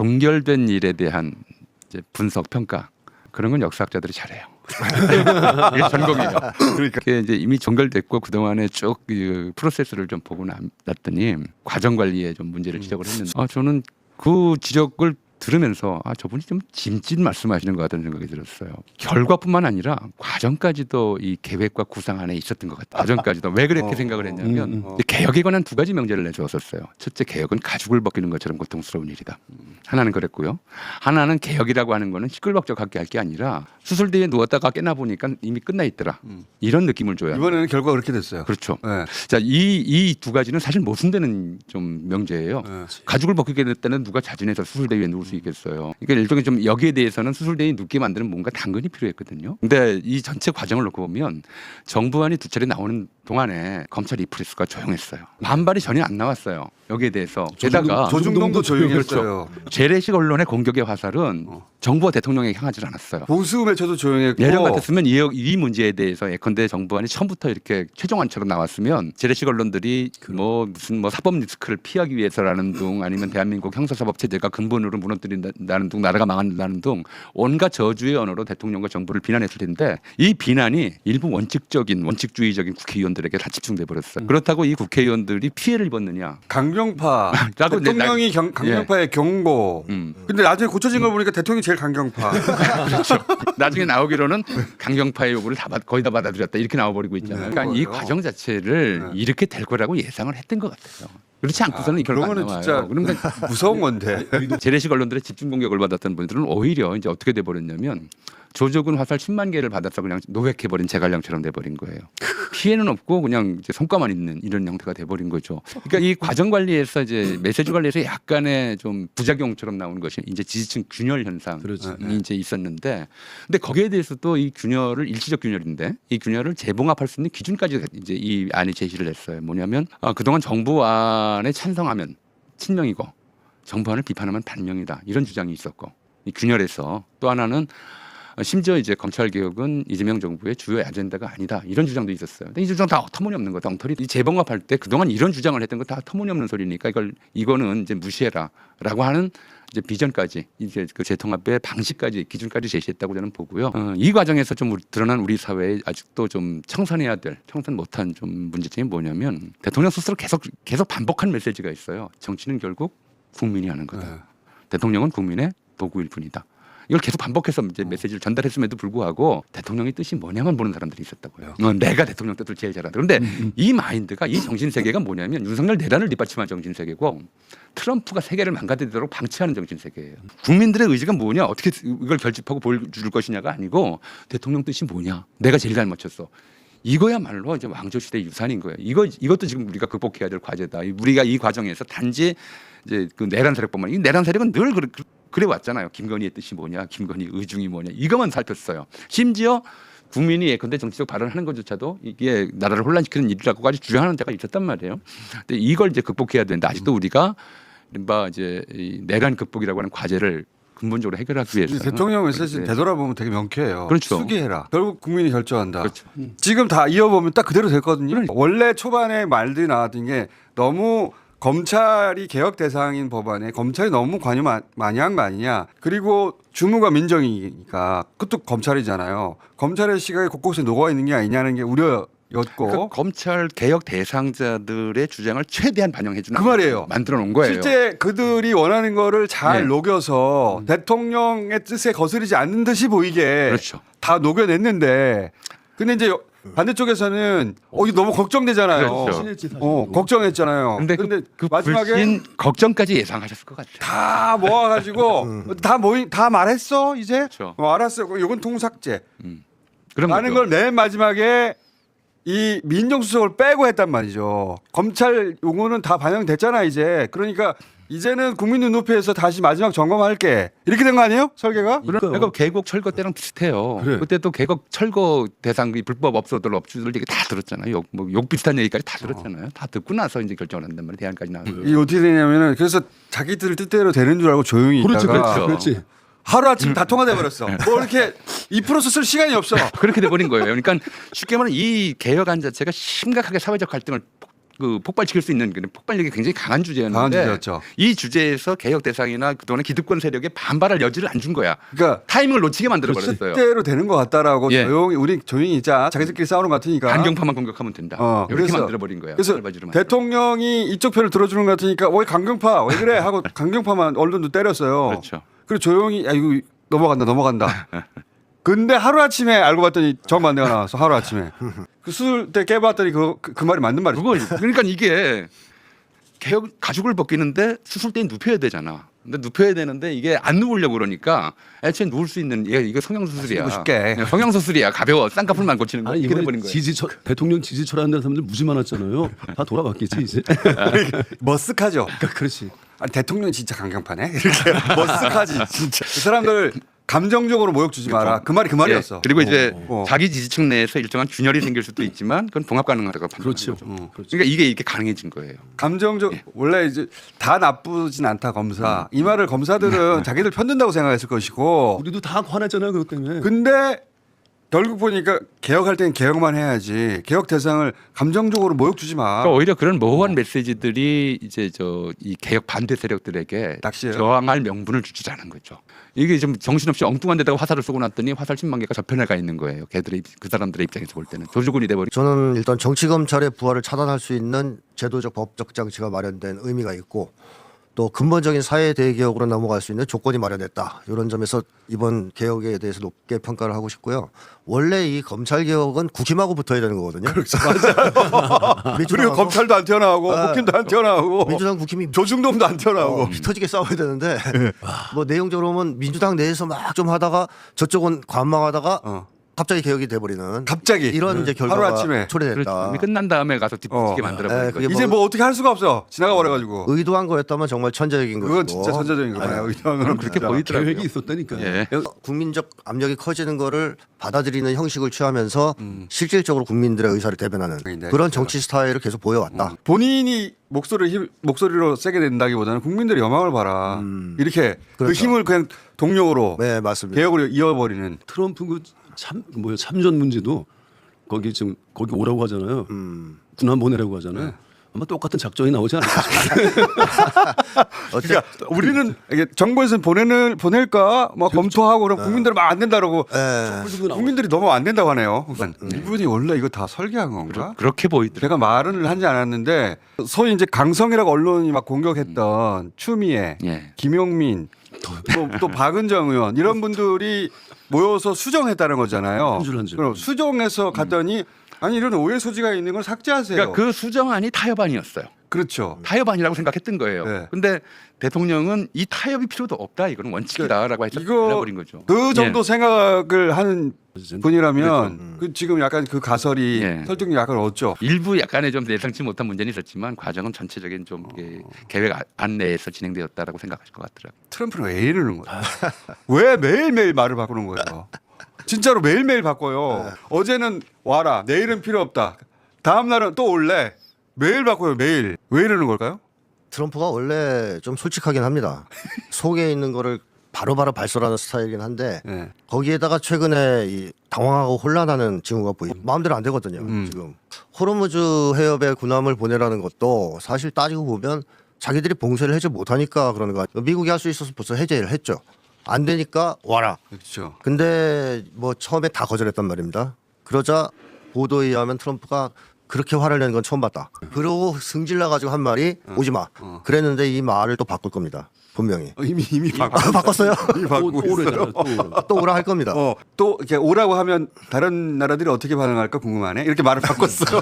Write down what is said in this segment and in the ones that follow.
동결된 일에 대한 이제 분석 평가 그런 건 역사학자들이 잘해요. 이게 전공이에요. 그러니까 이제 이미 종결됐고 그 동안에 쭉 그 프로세스를 좀 보고 났더니 과정 관리에 좀 문제를 지적을 했는데, 저는 그 지적을 들으면서 저분이 좀 짐짓 말씀하시는 것 같다는 생각이 들었어요. 결과뿐만 아니라 과정까지도 이 계획과 구상 안에 있었던 것 같아요. 과정까지도. 왜 그렇게 생각을 했냐면 개혁에 관한 두 가지 명제를 내주었었어요. 첫째, 개혁은 가죽을 벗기는 것처럼 고통스러운 일이다. 하나는 그랬고요. 하나는 개혁이라고 하는 거는 시끌벅적하게 할 게 아니라 수술대에 누웠다가 깨나 보니까 이미 끝나 있더라. 이런 느낌을 줘야 이번에는 결과가 그렇게 됐어요. 그렇죠. 네. 자, 이 두 가지는 사실 모순되는 좀 명제예요. 네. 가죽을 벗기게 됐다는 누가 자진해서 수술대에 누울 수 있겠어요. 그러니까 일종의 좀 여기에 대해서는 수술대에 눕게 만드는 뭔가 당근이 필요했거든요. 근데 이 전체 과정을 놓고 보면 정부안이 두 차례 나오는 동안에 검찰 이프레스가 조용했어요. 반발이 전혀 안 나왔어요. 여기에 대해서. 게다가 조중동도 조용했어요. 그렇죠. 재래식 언론의 공격의 화살은 정부와 대통령에게 향하지 않았어요. 보수 매체도 조용했고. 예전 같았으면 이 문제에 대해서 예컨대 정부안이 처음부터 이렇게 최종안처럼 나왔으면 재래식 언론들이 무슨 사법 리스크를 피하기 위해서라는 둥, 아니면 대한민국 형사사법 체제가 근본으로 무너뜨린다는 둥, 나라가 망한다는 둥, 온갖 저주의 언어로 대통령과 정부를 비난했을 텐데, 이 비난이 일부 원칙주의적인 국회의원들에게 다 집중돼 버렸어요. 그렇다고 이 국회의원들이 피해를 입었느냐? 강경파. 대통령이 강경파의 경고. 근데 나중에 고쳐진 걸 보니까 대통령이 제일 강경파. 그렇죠. 나중에 나오기로는 강경파의 요구를 거의 다 받아들였다 이렇게 나와버리고 있잖아요. 그러니까 이 과정 자체를 이렇게 될 거라고 예상을 했던 것 같아요. 그렇지 않고서는 이 결과가 안 나와요. 진짜 그러니까 무서운 건데. 재래식 언론들의 집중 공격을 받았던 분들은 오히려 이제 어떻게 돼 버렸냐면, 조조군 화살 10만 개를 받아서 그냥 노획해버린 제갈량처럼 돼버린 거예요. 피해는 없고 그냥 이제 성과만 있는 이런 형태가 돼버린 거죠. 그러니까 이 과정 관리에서 이제 메시지 관리에서 약간의 좀 부작용처럼 나오는 것이 이제 지지층 균열 현상이 이제 있었는데, 근데 거기에 대해서도 이 균열을 일시적 균열인데 이 균열을 재봉합할 수 있는 기준까지 이제 이 안이 제시를 했어요. 뭐냐면 그동안 정부안에 찬성하면 친명이고 정부안을 비판하면 반명이다, 이런 주장이 있었고, 이 균열에서 또 하나는 심지어 이제 검찰 개혁은 이재명 정부의 주요 아젠다가 아니다, 이런 주장도 있었어요. 근데 이 주장 다 터무니없는 거다. 엉터리. 이 재봉합할 때 그동안 이런 주장을 했던 거 다 터무니없는 소리니까 이거는 이제 무시해라라고 하는 이제 비전까지, 이제 그 재통합의 방식까지, 기준까지 제시했다고 저는 보고요. 이 과정에서 좀 드러난 우리 사회에 아직도 좀 청산해야 될, 청산 못한 좀 문제점이 뭐냐면, 대통령 스스로 계속 반복한 메시지가 있어요. 정치는 결국 국민이 하는 거다. 대통령은 국민의 도구일 뿐이다. 이걸 계속 반복해서 이제 메시지를 전달했음에도 불구하고 대통령의 뜻이 뭐냐만 보는 사람들이 있었다고요. 내가 대통령 뜻을 제일 잘한다. 그런데 이 마인드가, 이 정신세계가 뭐냐면 윤석열 내란을 뒷받침한 정신세계고, 트럼프가 세계를 망가뜨리도록 방치하는 정신세계예요. 국민들의 의지가 뭐냐, 어떻게 이걸 결집하고 보여줄 것이냐가 아니고, 대통령 뜻이 뭐냐, 내가 제일 잘 맞췄어. 이거야말로 이제 왕조시대 유산인 거예요. 이것도 지금 우리가 극복해야 될 과제다. 우리가 이 과정에서 단지 이제 그 내란 세력뿐만 아니라, 이 내란 세력은 늘 그래 왔잖아요. 김건희의 뜻이 뭐냐, 김건희 의중이 뭐냐, 이것만 살폈어요. 심지어 국민이 예컨대 정치적 발언하는 것조차도 이게 나라를 혼란시키는 일이라고까지 주장하는 데가 있었단 말이에요. 근데 이걸 이제 극복해야 되는데, 아직도 우리가 이른바 이제 이 내란 극복이라고 하는 과제를 근본적으로 해결하기 위해서 대통령 메시지 되돌아보면 되게 명쾌해요. 그렇죠. 수기해라. 결국 국민이 결정한다. 그렇죠. 지금 다 이어보면 딱 그대로 됐거든요. 원래 초반에 말들이 나왔던 게, 너무 검찰이 개혁 대상인 법안에 검찰이 너무 관여 많이 한 거 아니냐. 그리고 주무가 민정이니까 그것도 검찰이잖아요. 검찰의 시각에 곳곳에 녹아 있는 게 아니냐는 게 우려였고. 그러니까 검찰 개혁 대상자들의 주장을 최대한 반영해주는 그 말이에요. 만들어 놓은 거예요. 실제 그들이 원하는 거를 잘 녹여서 대통령의 뜻에 거스르지 않는 듯이 보이게 그렇죠. 다 녹여냈는데, 근데 이제 반대쪽에서는 이거 너무 걱정되잖아요. 그렇죠. 걱정했잖아요. 근데 그 마지막에 불신 걱정까지 예상하셨을 것 같아요. 다 모아가지고 다 말했어 이제. 그렇죠. 알았어요. 이건 통삭제. 그런 하는 걸 맨 마지막에 이 민정수석을 빼고 했단 말이죠. 검찰 요구는 다 반영됐잖아 이제. 그러니까 이제는 국민 눈높이에서 다시 마지막 점검할게, 이렇게 된 거 아니에요? 설계가? 그러니까 개국 철거 때랑 비슷해요. 그래. 그때 또 개국 철거 대상 불법 업소들 업주들 얘기 다 들었잖아요. 욕 비슷한 얘기까지 다 들었잖아요. 다 듣고 나서 이제 결정을 한단 말이에요. 대안까지 나와서. 이 어떻게 되냐면은, 그래서 자기들 뜻대로 되는 줄 알고 조용히 있다가 그렇죠. 하루아침 다 통과돼 버렸어. 뭐 이렇게 이 프로세스 쓸 시간이 없어. 그렇게 돼버린 거예요. 그러니까 쉽게 말하면 이 개혁안 자체가 심각하게 사회적 갈등을 그 폭발시킬 수 있는 폭발력이 굉장히 강한 강한 주제였는데 주제였죠. 이 주제에서 개혁 대상이나 그동안의 기득권 세력에 반발할 여지를 안 준 거야. 그러니까 타이밍을 놓치게 만들어 버렸어요. 뜻대로 되는 것 같다라고 예. 우리 조용히 있자. 자기들끼리 싸우는 것 같으니까. 강경파만 공격하면 된다. 이렇게 그래서- 만들어 버린 거야. 그래서 대통령이 이쪽 편을 들어주는 것 같으니까 왜 강경파 왜 그래 하고 강경파만 언론도 때렸어요. 그렇죠. 그리고 조용히 야 이거 넘어간다. 근데 하루 아침에 알고 봤더니 정반대가 나와서 하루 아침에 그 수술 때 깨봤더니 그 말이 맞는 말이죠. 그러니까 이게 개혁 가죽을 벗기는데 수술 때는 눕혀야 되잖아. 근데 눕혀야 되는데 이게 안 누우려고 그러니까 애초에 누울 수 있는 이거 성형 수술이야. 쉽게. 성형 수술이야. 가벼워. 쌍꺼풀만 고치는 거. 아니 이렇게 이번에 돼버린 거야. 대통령 지지철하는 사람들 무지 많았잖아요. 다 돌아갔겠지 이제. 머쓱하죠. 그렇지. 아니 대통령 진짜 강경파네 이렇게 머쓱하지 진짜. 그 사람들 감정적으로 모욕 주지 마라. 그 말이 그 말이었어. 예. 그리고 이제 어. 자기 지지층 내에서 일정한 균열이 생길 수도 있지만 그건 봉합 가능하다고 판단하는 그렇죠. 거죠. 그렇죠. 그러니까 이게 이렇게 가능해진 거예요. 감정적 원래 이제 다 나쁘진 않다 검사. 이 말을 검사들은 자기들 편든다고 생각했을 것이고. 우리도 다 화냈잖아요 그것 때문에. 근데 결국 보니까 개혁할 때는 개혁만 해야지. 개혁 대상을 감정적으로 모욕 주지 마. 그러니까 오히려 그런 모호한 메시지들이 이제 이 개혁 반대 세력들에게 낚시예요. 저항할 명분을 주지않은 거죠. 이게 좀 정신없이 엉뚱한 데다가 화살을 쏘고 났더니 화살 10만 개가 저편에 가 있는 거예요. 그 사람들의 입장에서 볼 때는 조주군이 돼버리. 저는 일단 정치 검찰의 부활을 차단할 수 있는 제도적 법적 장치가 마련된 의미가 있고 또 근본적인 사회 대개혁으로 넘어갈 수 있는 조건이 마련됐다. 이런 점에서 이번 개혁에 대해서 높게 평가를 하고 싶고요. 원래 이 검찰 개혁은 국힘하고 붙어야 되는 거거든요. 그렇죠. 맞아요. 그리고 검찰도 안 튀어나오고 국힘도 안 튀어나오고 민주당 국힘이 조중동도 안 튀어나오고 피 터지게 싸워야 되는데 뭐 내용적으로 보면 민주당 내에서 막 좀 하다가 저쪽은 관망하다가 갑자기 개혁이 돼버리는 갑자기 이런 이제 결과가 하루아침에. 초래됐다. 이미 끝난 다음에 가서 뒷부지게 만들어 버린 예, 거죠. 그게 이제 뭐 어떻게 할 수가 없어. 지나가 버려가지고. 의도한 거였다면 정말 천재적인 거고. 그건 진짜 선제적인 거예요. 의도는 그렇게 보이더라고요. 계획이 있었다니까. 예. 국민적 압력이 커지는 거를 받아들이는 형식을 취하면서 실질적으로 국민들의 의사를 대변하는 네, 그런 정치 스타일을 계속 보여왔다. 본인이 목소리로 세게 낸다기보다는 국민들의 여망을 봐라. 이렇게 그 그렇죠. 힘을 그냥 동력으로 네, 맞습니다. 개혁으로 이어버리는. 트럼프 참전 문제도 거기 오라고 하잖아요. 군함 보내라고 하잖아요. 아마 똑같은 작전이 나오지 않을까 싶어요. 그러니까 우리는 이게 정부에서 보낼까 뭐 검토하고 그럼 국민들은 막 안 된다라고 국민들이 너무 안 된다고 하네요. 이분이 원래 이거 다 설계한 건가? 그렇게 보이더라고요. 제가 말은 하지 않았는데 소위 이제 강성이라고 언론이 막 공격했던 추미애, 예. 김용민, 또 박은정 의원 이런 분들이 모여서 수정했다는 거잖아요. 한 줄. 그럼 수정해서 갔더니 아니 이런 오해 소지가 있는 걸 삭제하세요. 그러니까 그 수정안이 타협안이었어요. 그렇죠. 타협안이라고 생각했던 거예요. 네. 근데 대통령은 이 타협이 필요도 없다. 이거는 원칙이다라고 해서 이거 내버린 거죠. 그 정도 예. 생각을 하는 분이라면 그 지금 약간 그 가설이 예. 설득력 약간 얻죠. 일부 약간의 좀 예상치 못한 문제는 있었지만 과정은 전체적인 좀 계획 안 내에서 진행되었다라고 생각하실 것 같더라고요. 트럼프는 왜 이러는 거예요? 왜 매일매일 말을 바꾸는 거예요? 진짜로 매일매일 바꿔요. 어제는 와라. 내일은 필요 없다. 다음 날은 또 올래. 매일 바꿔요. 매일. 왜 이러는 걸까요? 트럼프가 원래 좀 솔직하긴 합니다. 속에 있는 거를 바로바로 발설하는 스타일이긴 한데 네. 거기에다가 최근에 이 당황하고 혼란하는 징후가 마음대로 안 되거든요. 지금 호르무즈 해협에 군함을 보내라는 것도 사실 따지고 보면 자기들이 봉쇄를 해제 못하니까 그러는 거 같아요. 미국이 할 수 있어서 벌써 해제를 했죠. 안 되니까 와라. 그렇죠. 근데 뭐 처음에 다 거절했단 말입니다. 그러자 보도에 의하면 트럼프가 그렇게 화를 내는 건 처음 봤다. 그러고 승질나 가지고 한 말이 오지 마. 그랬는데 이 말을 또 바꿀 겁니다. 분명히. 이미 바꿨어요? 이미 바꾸고 있어요. 오래잖아요. 또 오라 할 겁니다. 또 이렇게 오라고 하면 다른 나라들이 어떻게 반응할까 궁금하네. 이렇게 말을 바꿨어요.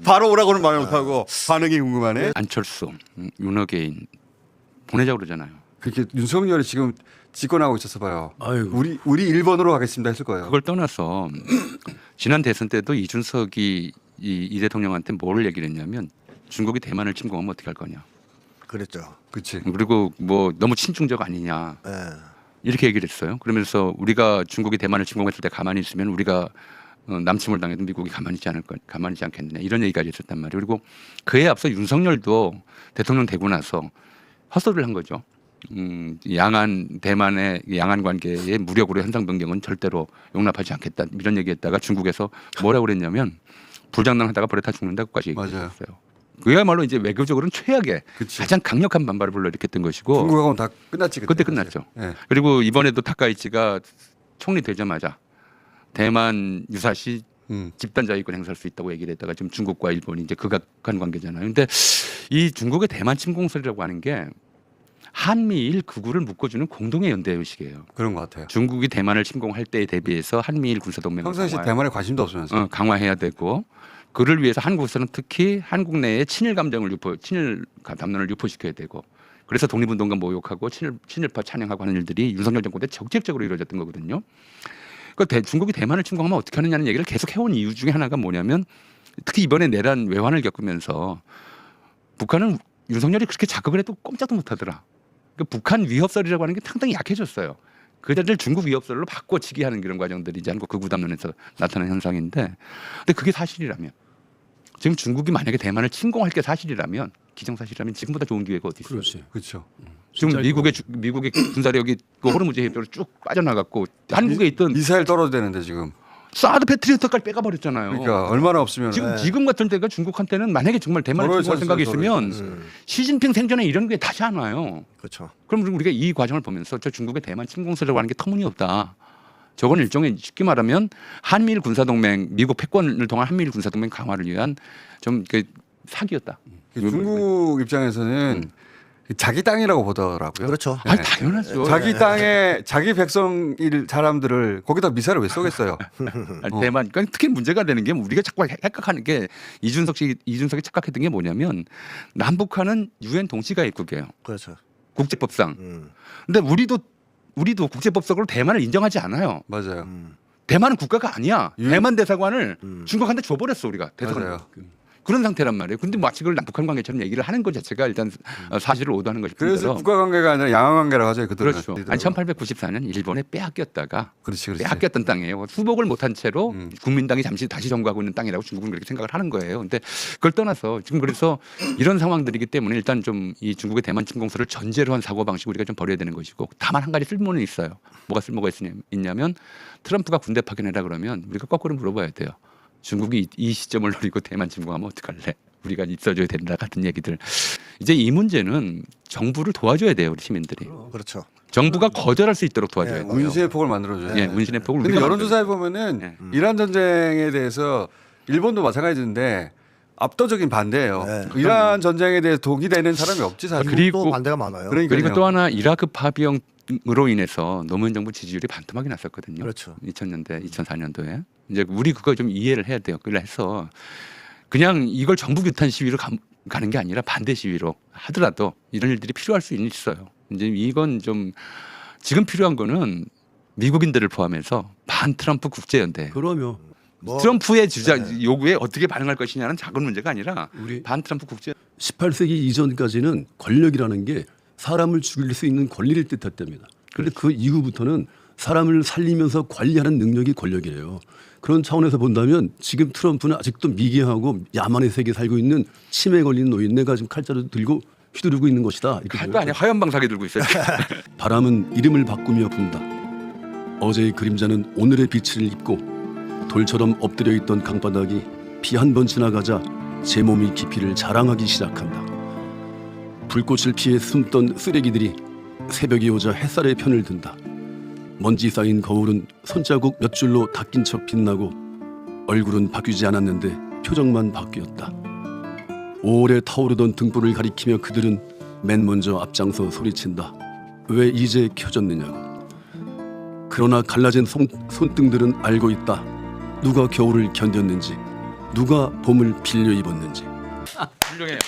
바로 오라고는 말 못하고 반응이 궁금하네. 안철수, 윤호개인 보내자고 그러잖아요. 그렇게 윤석열이 지금 집권하고 있어서 봐요. 아이고. 우리 1번으로 가겠습니다 했을 거예요. 그걸 떠나서 지난 대선 때도 이준석이 이 대통령한테 뭐를 얘기를 했냐면 중국이 대만을 침공하면 어떻게 할 거냐. 그랬죠. 그렇지. 그리고 뭐 너무 친중적 아니냐. 예. 이렇게 얘기를 했어요. 그러면서 우리가 중국이 대만을 침공했을 때 가만히 있으면 우리가 남침을 당해도 미국이 가만히 있지 않겠느냐. 이런 얘기까지 했었단 말이에요. 그리고 그에 앞서 윤석열도 대통령 되고 나서 헛소리를 한 거죠. 양안 대만의 양안 관계의 무력으로 현상 변경은 절대로 용납하지 않겠다. 이런 얘기했다가 중국에서 뭐라고 그랬냐면 불장난하다가 버려 다 죽는다고까지 맞아요. 얘기했어요. 그야말로 이제 외교적으로는 최악의 그치. 가장 강력한 반발을 불러일으켰던 것이고 중국하고는 다 끝났지. 그때 끝났죠. 네. 그리고 이번에도 타카이치가 총리 되자마자 대만 유사시 집단 자위권 행사할 수 있다고 얘기를 했다가 지금 중국과 일본이 이제 극악한 관계잖아요. 근데 이 중국의 대만 침공설이라고 하는 게 한미일 극우를 묶어주는 공동의 연대 의식이에요. 그런 것 같아요. 중국이 대만을 침공할 때에 대비해서 한미일 군사동맹을 평상시 대만에 관심도 없으면서. 강화해야 되고 그를 위해서 한국에서는 특히 한국 내에 친일 감정을 친일 담론을 유포시켜야 되고 그래서 독립운동가 모욕하고 친일파 찬양하고 하는 일들이 윤석열 정권 때 적극적으로 이루어졌던 거거든요. 그러니까 중국이 대만을 침공하면 어떻게 하느냐는 얘기를 계속 해온 이유 중에 하나가 뭐냐면 특히 이번에 내란 외환을 겪으면서 북한은 윤석열이 그렇게 자극을 해도 꼼짝도 못하더라. 그러니까 북한 위협설이라고 하는 게 상당히 약해졌어요. 그자들 중국 위협설로 바꿔치기 하는 그런 과정들이 이제 한국 극우 담론에서 나타나는 현상인데, 근데 그게 사실이라면 지금 중국이 만약에 대만을 침공할 게 사실이라면 기정사실이라면 지금보다 좋은 기회가 어디 있어요? 그렇지. 그렇죠. 지금 미국의 군사력이 그 호르무즈 해협으로 쭉 빠져나갔고 한국에 있던 미사일 떨어지는데 지금. 사드 패트리어트까지 빼가버렸잖아요. 그러니까 얼마나 없으면 지금 같은 때가 중국한테는 만약에 정말 대만을 저럴 침공할 생각이 쳤어요, 있으면 시진핑 생전에 이런 게 다시 안 와요. 그렇죠. 그럼 우리가 이 과정을 보면서 저 중국의 대만 침공설이라고 하는 게 터무니없다. 저건 일종의 쉽게 말하면 한미일 군사동맹 미국 패권을 통한 한미일 군사동맹 강화를 위한 좀 사기였다. 중국 입장에서는 자기 땅이라고 보더라고요. 그렇죠. 아니 당연하죠. 자기 땅에 자기 백성일 사람들을 거기다 미사일을 왜 쏘겠어요? 아니, 대만 그러니까 특히 문제가 되는 게 우리가 자꾸 착각하는 게 이준석이 착각했던 게 뭐냐면 남북한은 유엔 동시가입국이에요. 그렇죠. 국제법상. 근데 우리도 국제법적으로 대만을 인정하지 않아요. 맞아요. 대만은 국가가 아니야. 유- 대만 대사관을 중국한테 줘버렸어 우리가 대사관. 맞아요. 그런 상태란 말이에요. 근데 마치 그걸 남북한 관계처럼 얘기를 하는 것 자체가 일단 사실을 오도하는 것이 그래서 뿐더러. 국가관계가 아니라 양화관계라고 하죠. 그들은. 그렇죠. 아니 1894년 일본에 빼앗겼다가 그렇지. 빼앗겼던 땅이에요. 수복을 못한 채로 국민당이 잠시 다시 정부하고 있는 땅이라고 중국은 그렇게 생각을 하는 거예요. 근데 그걸 떠나서 지금 그래서 이런 상황들이기 때문에 일단 좀 이 중국의 대만 침공설을 전제로 한 사고 방식 우리가 좀 버려야 되는 것이고 다만 한 가지 쓸모는 있어요. 뭐가 쓸모가 있냐면 트럼프가 군대 파견해라 그러면 우리가 거꾸로 물어봐야 돼요. 중국이 이 시점을 노리고 대만 침공하면 어떡할래? 우리가 있어줘야 된다 같은 얘기들. 이제 이 문제는 정부를 도와줘야 돼요, 우리 시민들이. 그렇죠. 정부가 거절할 수 있도록 도와줘야 네, 돼요. 문신의 폭을 만들어줘요. 예, 문신의 폭을. 근데 우리가 여론조사에 보면은 네. 이란 전쟁에 대해서 일본도 마찬가지인데 압도적인 반대예요. 네. 이란 전쟁에 대해 동의되는 사람이 없지 사실. 그리고 또 반대가 많아요. 그러니까요. 그리고 또 하나 이라크 파병으로 인해서 노무현 정부 지지율이 반토막이 났었거든요. 그렇죠. 2000년대, 2004년도에 이제 우리 그거 좀 이해를 해야 돼요. 그래서 그냥 이걸 정부 규탄 시위로 가는 게 아니라 반대 시위로 하더라도 이런 일들이 필요할 수 있어요. 이제 이건 좀 지금 필요한 거는 미국인들을 포함해서 반 트럼프 국제연대. 그러면 뭐 트럼프의 요구에 어떻게 반응할 것이냐는 작은 문제가 아니라 우리 반 트럼프 국제 18세기 이전까지는 권력이라는 게 사람을 죽일 수 있는 권리를 뜻했답니다. 그런데 그 이후부터는 사람을 살리면서 관리하는 능력이 권력이래요. 그런 차원에서 본다면 지금 트럼프는 아직도 미개하고 야만의 세계에 살고 있는 치매에 걸린 노인네가 지금 칼자루 들고 휘두르고 있는 것이다. 이렇게 칼도 보여요. 아니야 화염 방사기 들고 있어요. 바람은 이름을 바꾸며 분다. 어제의 그림자는 오늘의 빛을 입고 돌처럼 엎드려 있던 강바닥이 비 한 번 지나가자 제 몸의 깊이를 자랑하기 시작한다. 불꽃을 피해 숨던 쓰레기들이 새벽이 오자 햇살의 편을 든다. 먼지 쌓인 거울은 손자국 몇 줄로 닦인 척 빛나고 얼굴은 바뀌지 않았는데 표정만 바뀌었다. 오래 타오르던 등불을 가리키며 그들은 맨 먼저 앞장서 소리친다. 왜 이제 켜졌느냐고. 그러나 갈라진 손등들은 알고 있다. 누가 겨울을 견뎠는지, 누가 봄을 빌려 입었는지. 훌륭해요.